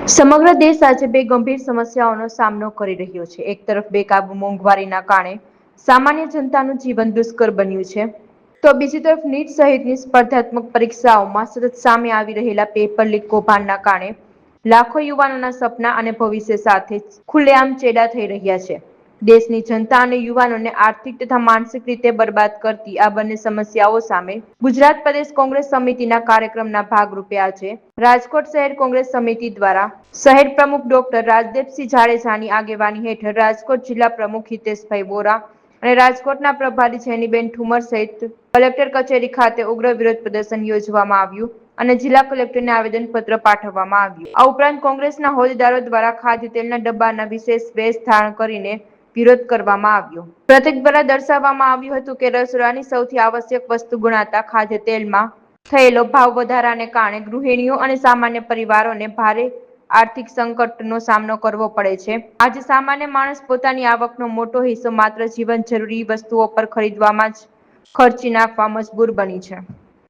સમગ્ર દેશ આજે બે ગંભીર સમસ્યાઓનો સામનો કરી રહ્યો છે। એક તરફ બેકાબુ મોંઘવારીના કારણે સામાન્ય જનતાનું જીવન દુષ્કર બન્યું છે, તો બીજી તરફ નીટ સહિતની સ્પર્ધાત્મક પરીક્ષાઓમાં સતત સામે આવી રહેલા પેપર લીક કૌભાંડના કારણે લાખો યુવાનોના સપના અને ભવિષ્ય સાથે ખુલ્લેઆમ ચેડા થઈ રહ્યા છે। દેશની જનતા અને યુવાનોને આર્થિક તથા માનસિક રીતે બરબાદ કરતી આ બંને સમસ્યાઓ સામે ગુજરાત પ્રદેશ કોંગ્રેસ સમિતિના કાર્યક્રમના ભાગરૂપે આજે રાજકોટ શહેર કોંગ્રેસ સમિતિ દ્વારા શહેર પ્રમુખ ડોક્ટર રાજદેપસિંહ જાડેજાની આગેવાની હેઠળ રાજકોટ જિલ્લા પ્રમુખ હિતેશભાઈ વોરા અને રાજકોટના પ્રભારી જેનીબેન ઠુમર સહિત કલેક્ટર કચેરી ખાતે ઉગ્ર વિરોધ પ્રદર્શન યોજવામાં આવ્યું અને જિલ્લા કલેક્ટરને આવેદનપત્ર પાઠવવામાં આવ્યું। આ ઉપરાંત કોંગ્રેસના હોદ્દેદારો દ્વારા ખાદ્ય તેલના ડબ્બાના વિશેષ વેશ ધારણ કરીને વિરોધ કરવામાં આવ્યો। પ્રતીક દ્વારા દર્શાવવામાં આવ્યું હતું કે રસોડાની સૌથી આવશ્યક વસ્તુ ગણાતા ખાદ્ય તેલમાં થયેલો ભાવ વધારાને કારણે ગૃહિણીઓ અને સામાન્ય પરિવારોને ભારે આર્થિક સંકટનો સામનો કરવો પડે છે। આજે સામાન્ય માણસ પોતાની આવકનો મોટો હિસ્સો માત્ર જીવન જરૂરી વસ્તુઓ પર ખરીદવામાં જ ખર્ચી નાખવા મજબૂર બની છે।